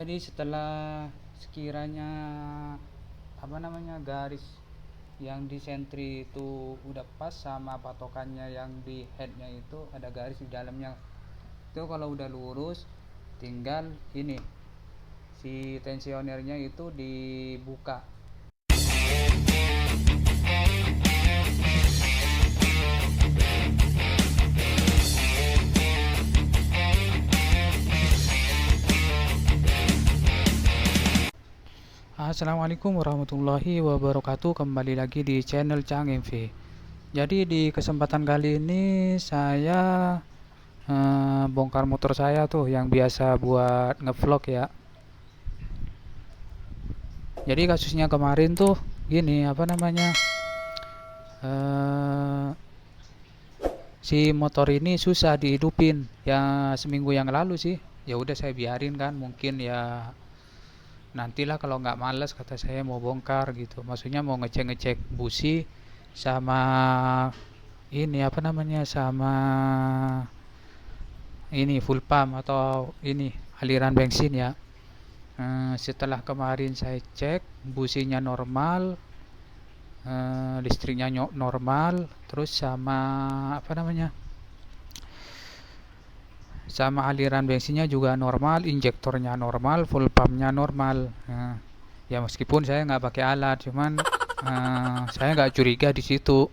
Jadi setelah sekiranya garis yang di sentri itu udah pas sama patokannya yang di headnya itu ada garis di dalamnya, itu kalau udah lurus tinggal ini si tensionernya itu dibuka. Assalamualaikum warahmatullahi wabarakatuh. Kembali lagi di channel Cang MV. Jadi di kesempatan kali ini saya bongkar motor saya tuh yang biasa buat ngevlog ya. Jadi kasusnya kemarin tuh gini, eh, si motor ini susah dihidupin ya, seminggu yang lalu sih. Ya udah saya biarin kan, mungkin ya nantilah kalau nggak males, kata saya mau bongkar gitu, maksudnya mau ngecek-ngecek busi sama sama ini full pump atau ini aliran bensin ya. Setelah kemarin saya cek businya normal, listriknya normal, terus sama apa namanya sama aliran bensinnya juga normal, injektornya normal, full pumpnya normal. Ya meskipun saya nggak pakai alat, cuman saya nggak curiga di situ.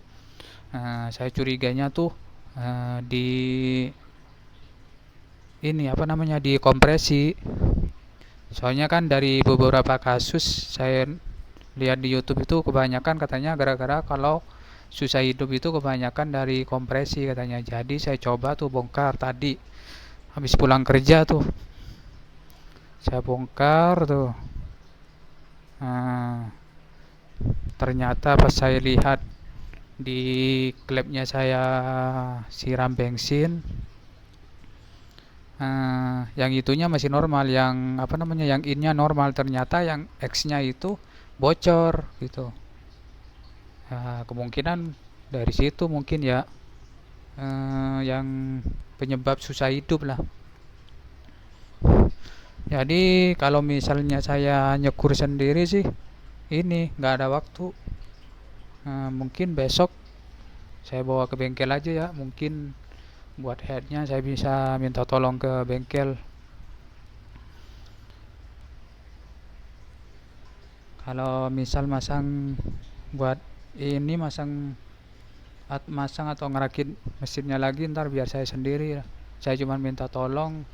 Saya curiganya tuh di di kompresi. Soalnya kan dari beberapa kasus saya lihat di YouTube itu kebanyakan katanya gara-gara kalau susah hidup itu kebanyakan dari kompresi katanya. Jadi saya coba tuh bongkar tadi habis pulang kerja tuh. Saya bongkar tuh. Nah, ternyata pas saya lihat di klepnya saya siram bensin, yang itunya masih normal, yang innya normal, ternyata yang X-nya itu bocor gitu. Kemungkinan dari situ mungkin ya, yang penyebab susah hidup lah. Jadi kalau misalnya saya nyekur sendiri sih ini nggak ada waktu. Mungkin besok saya bawa ke bengkel aja ya, mungkin buat headnya saya bisa minta tolong ke bengkel. Kalau misal buat ini masang atau ngerakit mesinnya lagi, ntar biar saya sendiri ya. Saya cuma minta tolong,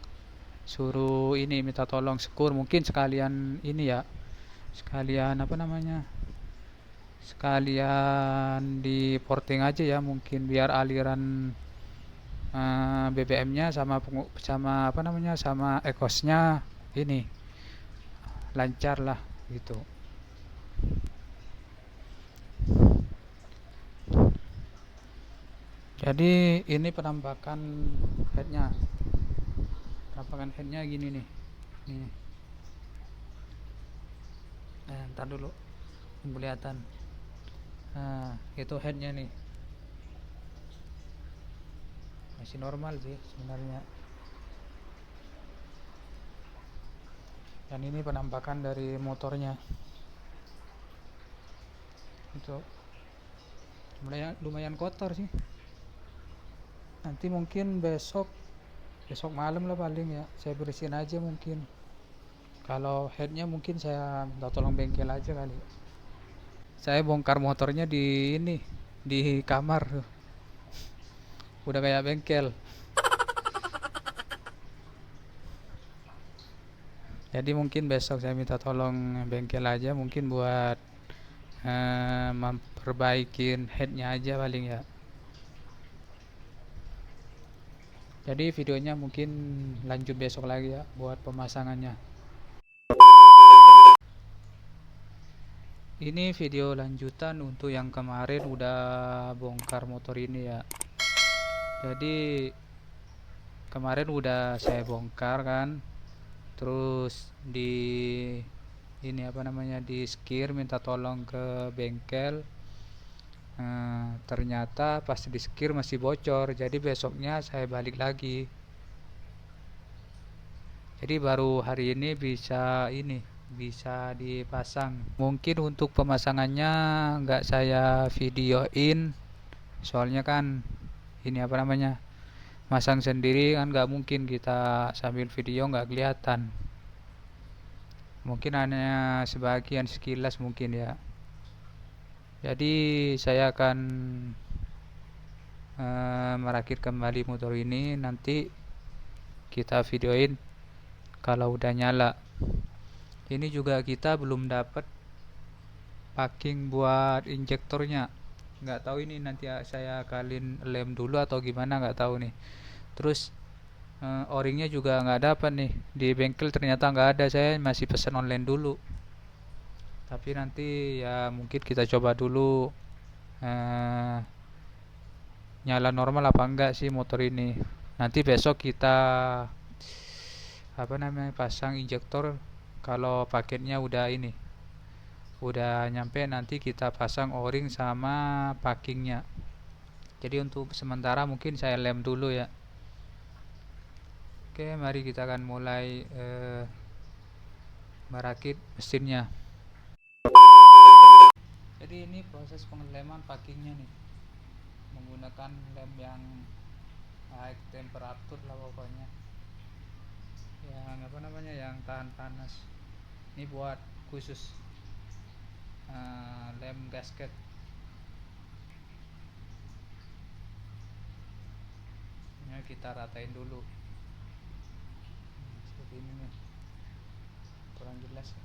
minta tolong sekur, mungkin sekalian ini ya, sekalian sekalian di porting aja ya, mungkin biar aliran BBM-nya sama ekosnya ini lancar lah gitu. Jadi ini headnya penampakan headnya gini nih. Nih, ntar dulu kelihatan. Itu headnya nih, masih normal sih sebenarnya. Dan ini penampakan dari motornya itu lumayan kotor sih. Nanti mungkin besok malam lah paling ya, saya bersihin aja mungkin. Kalau headnya mungkin saya minta tolong bengkel aja kali. Saya bongkar motornya di kamar tuh. Udah kayak bengkel. Jadi mungkin besok saya minta tolong bengkel aja mungkin buat memperbaikin headnya aja paling ya. Jadi videonya mungkin lanjut besok lagi ya buat pemasangannya. Ini video lanjutan untuk yang kemarin udah bongkar motor ini ya. Jadi kemarin udah saya bongkar kan, terus di skir minta tolong ke bengkel. Ternyata pas di skir masih bocor, jadi besoknya saya balik lagi. Jadi baru hari ini bisa dipasang. Mungkin untuk pemasangannya nggak saya videoin, soalnya kan ini apa namanya, masang sendiri kan nggak mungkin kita sambil video nggak kelihatan. Mungkin hanya sebagian sekilas mungkin ya. Jadi saya akan merakit kembali motor ini, nanti kita videoin kalau udah nyala. Ini juga kita belum dapat packing buat injektornya, nggak tahu ini nanti saya kaliin lem dulu atau gimana, nggak tahu nih. Terus o-ringnya juga nggak dapat nih di bengkel, ternyata nggak ada, saya masih pesan online dulu. Tapi nanti ya mungkin kita coba dulu eh, nyala normal apa enggak sih motor ini. Nanti besok kita apa namanya, pasang injektor. Kalau paketnya udah nyampe, nanti kita pasang o-ring sama packingnya. Jadi untuk sementara mungkin saya lem dulu ya. Oke, mari kita akan mulai merakit mesinnya. Jadi ini proses pengeleman packingnya nih, menggunakan lem yang high temperature lah pokoknya, yang apa namanya, yang tahan panas. Ini buat khusus lem gasket. Ini kita ratain dulu. Seperti ini nih, kurang jelas ya.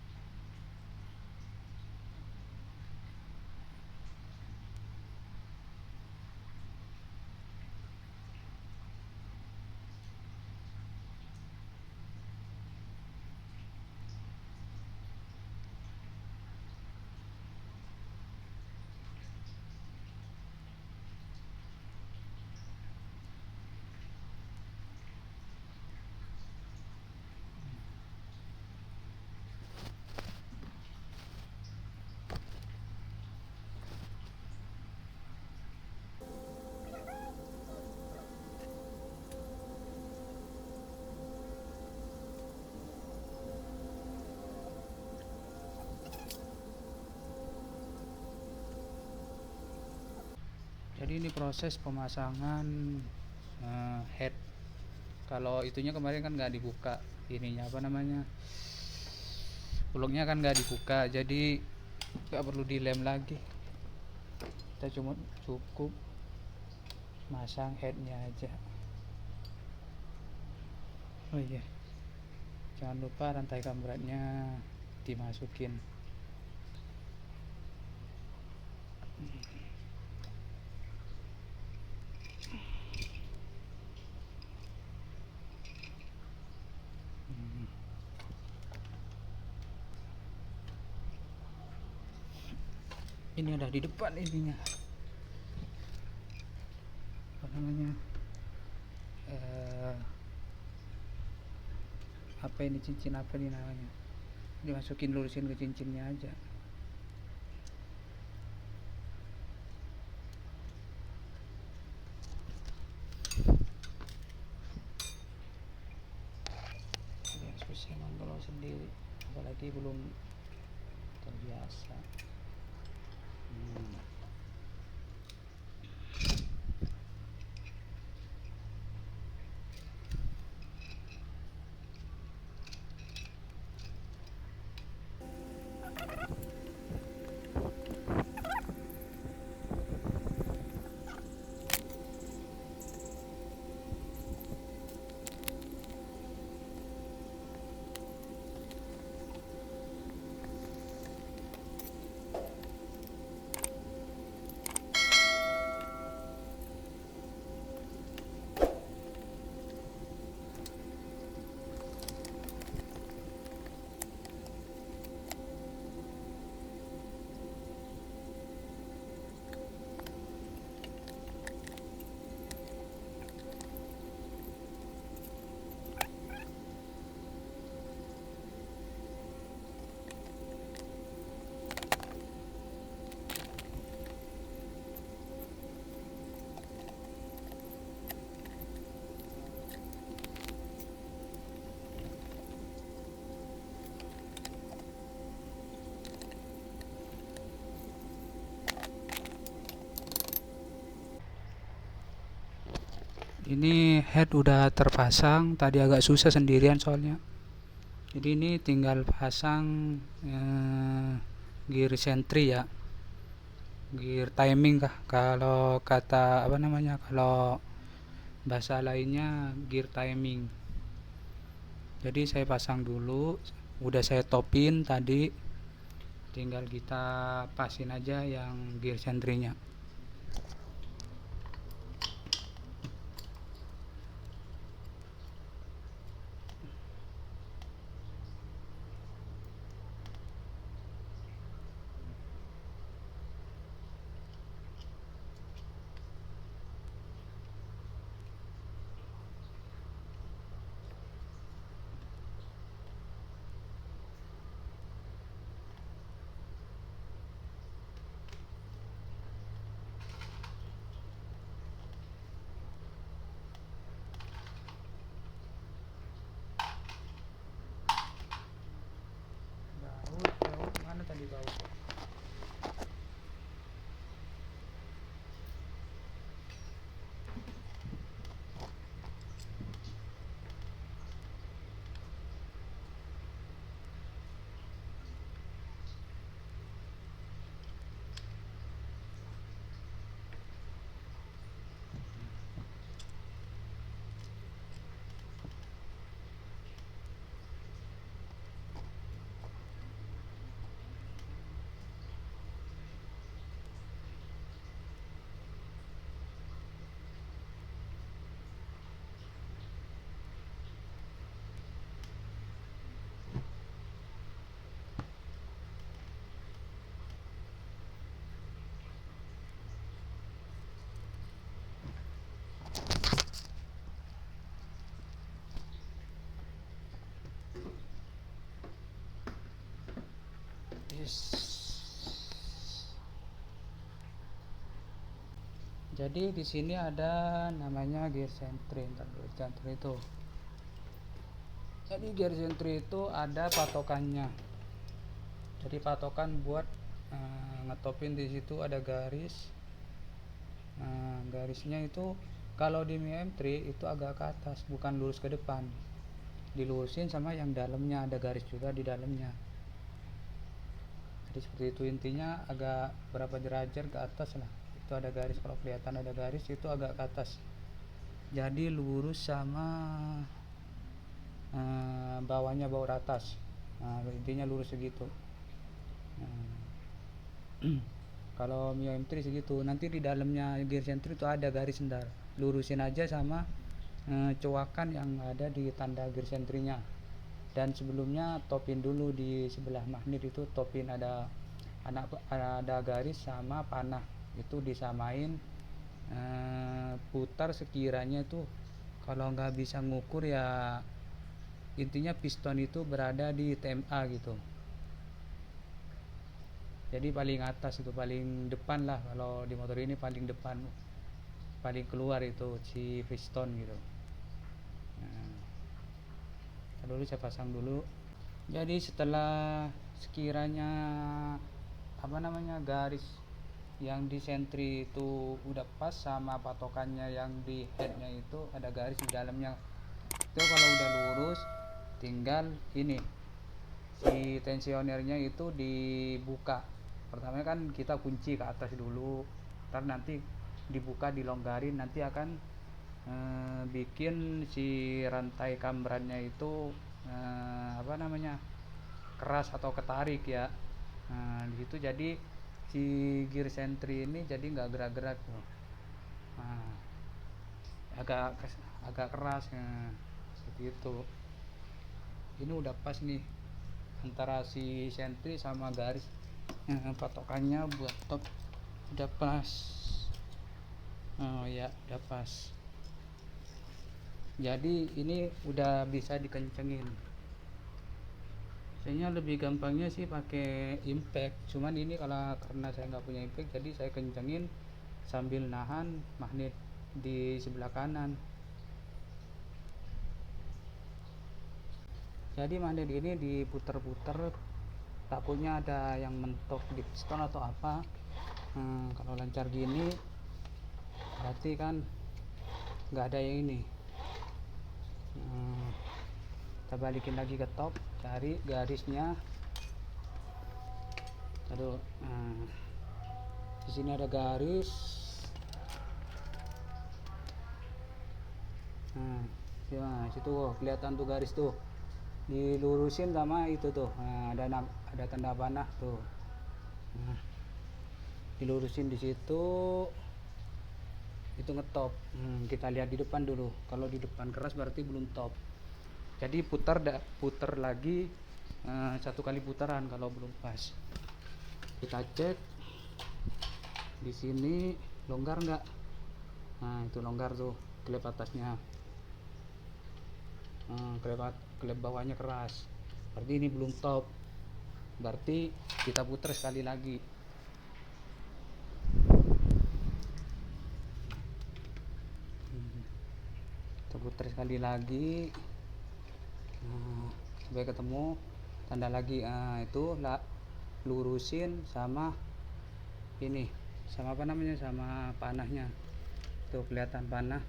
Jadi ini proses pemasangan head. Kalau itunya kemarin kan nggak dibuka, ininya apa namanya, ulungnya kan nggak dibuka, jadi nggak perlu dilem lagi. Kita cukup masang headnya aja. Oh iya, jangan lupa rantai kamberatnya dimasukin. Ini udah di depan ininya, apa namanya, apa ini, cincin apa nih namanya, dimasukin, lurusin ke cincinnya aja. Ya susah emang kalau sendiri, apalagi belum terbiasa. Ini head udah terpasang, tadi agak susah sendirian soalnya. Jadi ini tinggal pasang gear sentry ya, gear timing kah kalau kata apa namanya, kalau bahasa lainnya gear timing. Jadi saya pasang dulu, udah saya topin tadi, tinggal kita pasin aja yang gear sentry-nya. Bau, mana tadi bau? Yes. Jadi di sini ada namanya gear sentry. Gear sentry itu. Jadi gear sentry itu ada patokannya. Jadi patokan buat ngetopin di situ ada garis. Garisnya itu kalau di Mi M3 itu agak ke atas, bukan lurus ke depan. Dilurusin sama yang dalamnya, ada garis juga di dalamnya. Jadi seperti itu intinya, agak berapa derajat ke atas lah. Itu ada garis, kalau kelihatan ada garis itu agak ke atas. Jadi lurus sama bawahnya bawah atas. Intinya lurus segitu. Kalau Mi M3 segitu, nanti di dalamnya gear sentry itu ada garis sendar, lurusin aja sama coakan yang ada di tanda gear sentry-nya. Dan sebelumnya topin dulu di sebelah magnet itu, topin ada garis sama panah, itu disamain, putar sekiranya itu. Kalau nggak bisa ngukur ya intinya piston itu berada di TMA gitu. Jadi paling atas itu, paling depan lah, kalau di motor ini paling depan, paling keluar itu si piston gitu. Dulu saya pasang dulu. Jadi setelah sekiranya apa namanya, garis yang di sentry itu udah pas sama patokannya yang di headnya itu ada garis di dalamnya, itu kalau udah lurus tinggal ini si tensionernya itu dibuka. Pertama kan kita kunci ke atas dulu, ntar nanti dibuka dilonggarin, nanti akan bikin si rantai kambrannya itu apa namanya, keras atau ketarik ya. Di situ jadi si gear sentry ini jadi nggak gerak-gerak tuh. Agak agak keras ya, seperti itu. Ini udah pas nih antara si sentry sama garis patokannya buat top, udah pas. Oh ya, udah pas. Jadi ini udah bisa dikencengin. Saya lebih gampangnya sih pakai impact, cuman ini karena saya nggak punya impact, jadi saya kencengin sambil nahan magnet di sebelah kanan. Jadi magnet ini diputer-puter, takutnya ada yang mentok di piston atau apa. Kalau lancar gini berarti kan nggak ada yang ini. Kita balikin lagi ke top, cari garisnya. Aduh, di sini ada garis. Ya, situ kelihatan tuh garis tuh, dilurusin sama itu tuh. Ada tanda panah tuh. Dilurusin di situ, itu ngetop. Kita lihat di depan dulu. Kalau di depan keras berarti belum top. Jadi putar lagi, 1 kali putaran kalau belum pas. Kita cek di sini longgar nggak. Itu longgar tuh, klep atasnya. Klep bawahnya keras, berarti ini belum top. Berarti kita putar sekali lagi. Kita putar sekali lagi sampai ketemu tanda lagi. Itu lurusin sama ini, sama apa namanya, sama panahnya tuh, kelihatan panah.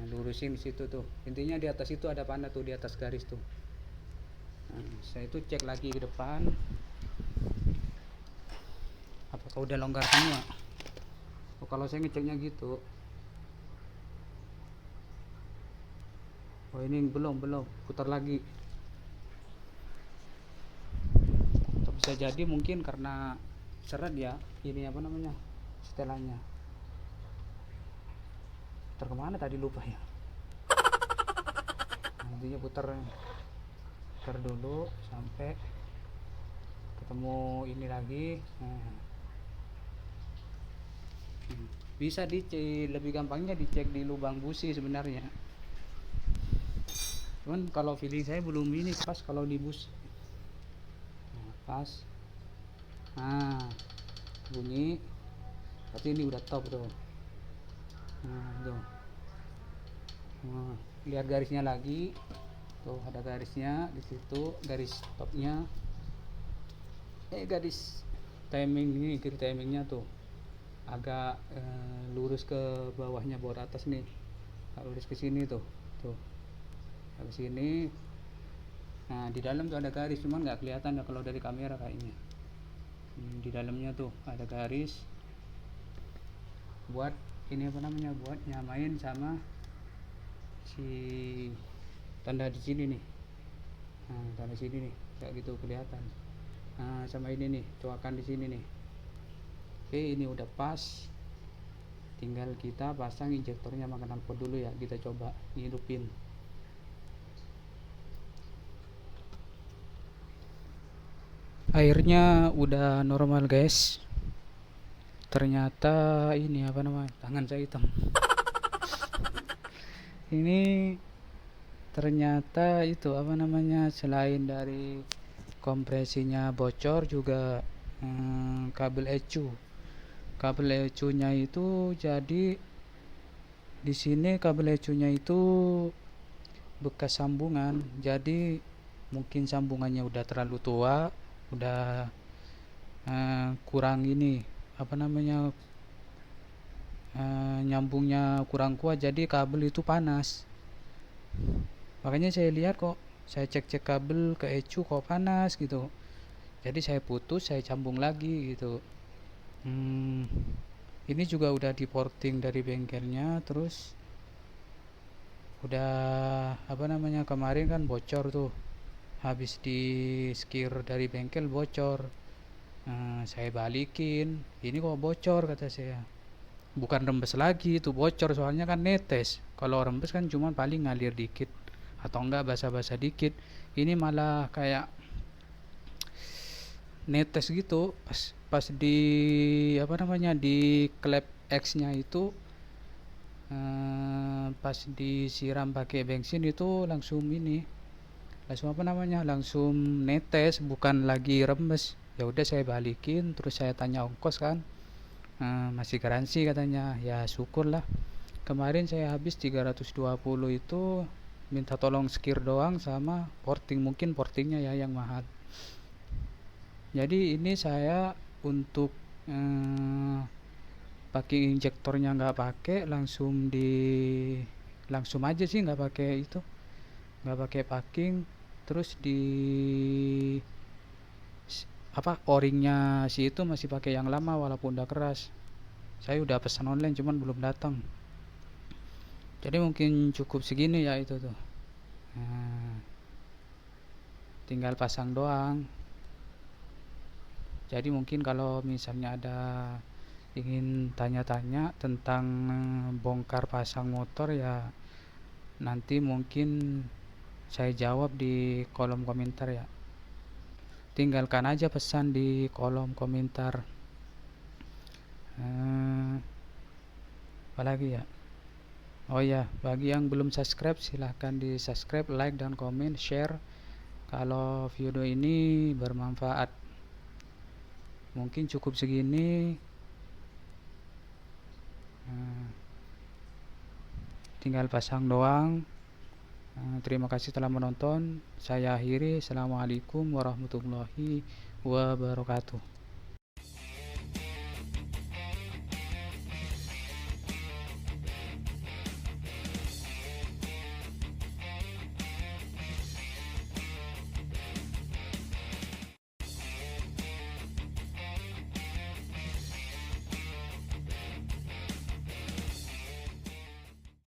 Lurusin di situ tuh, intinya di atas itu ada panah tuh, di atas garis tuh. Saya itu cek lagi ke depan apakah udah longgar semua. Kalau saya ngeceknya gitu, ini belum, putar lagi. Bisa jadi mungkin karena seret ya, ini apa namanya, setelannya. Putar kemana tadi, lupa ya. Intinya putar dulu sampai ketemu ini lagi. Bisa dicek, lebih gampangnya dicek di lubang busi sebenarnya. Cuman kalau feeling saya belum ini pas kalau di busi. Pas. Bunyi. Berarti ini udah top tuh. Tuh. Lihat garisnya lagi. Tuh ada garisnya di situ, garis topnya. Garis timing ini, kiri timingnya tuh agak lurus ke bawahnya, bawah atas nih. Lurus ke sini tuh. Ke sini. Di dalam tuh ada garis, cuman nggak kelihatan ya kalau dari kamera kayaknya. Di dalamnya tuh ada garis. Buat ini apa namanya, buat nyamain sama si tanda di sini nih. Tanda sini nih, kayak gitu kelihatan. Sama ini nih, coakan di sini nih. Oke, ini udah pas. Tinggal kita pasang injektornya sama knalpot dulu ya. Kita coba ngidupin. Airnya udah normal guys. Ternyata ini apa namanya, tangan saya hitam. Ini ternyata itu apa namanya, selain dari kompresinya bocor juga kabel ECU nya itu. Jadi di sini kabel ECU nya itu bekas sambungan, jadi mungkin sambungannya udah terlalu tua, udah kurang ini apa namanya, nyambungnya kurang kuat, jadi kabel itu panas. Makanya saya lihat kok, saya cek kabel ke ECU kok panas gitu. Jadi saya putus, saya sambung lagi gitu. Ini juga udah di porting dari bengkelnya, terus udah apa namanya, kemarin kan bocor tuh, habis di skir dari bengkel bocor. Saya balikin, ini kok bocor kata saya. Bukan rembes lagi, itu bocor, soalnya kan netes. Kalau rembes kan cuma paling ngalir dikit atau enggak basah-basah dikit. Ini malah kayak netes gitu. Pas di apa namanya, di klep X nya itu, pas disiram pakai bensin itu langsung apa namanya, langsung netes, bukan lagi remes. Ya udah saya balikin, terus saya tanya ongkos kan. Masih garansi katanya, ya syukurlah. Kemarin saya habis 320 itu, minta tolong skir doang sama porting, mungkin portingnya ya yang mahal. Jadi ini saya untuk pakai injektornya nggak pakai, langsung aja sih, nggak pakai itu, nggak pakai packing. Terus di o-ringnya si itu masih pakai yang lama walaupun udah keras. Saya udah pesan online cuman belum datang. Jadi mungkin cukup segini ya itu tuh. Nah, tinggal pasang doang. Jadi mungkin kalau misalnya ada ingin tanya-tanya tentang bongkar pasang motor ya, nanti mungkin saya jawab di kolom komentar ya. Tinggalkan aja pesan di kolom komentar. Apalagi ya, oh ya, bagi yang belum subscribe silahkan di subscribe, like dan komen, share kalau video ini bermanfaat. Mungkin cukup segini. Tinggal pasang doang. Terima kasih telah menonton. Saya akhiri. Assalamualaikum warahmatullahi wabarakatuh.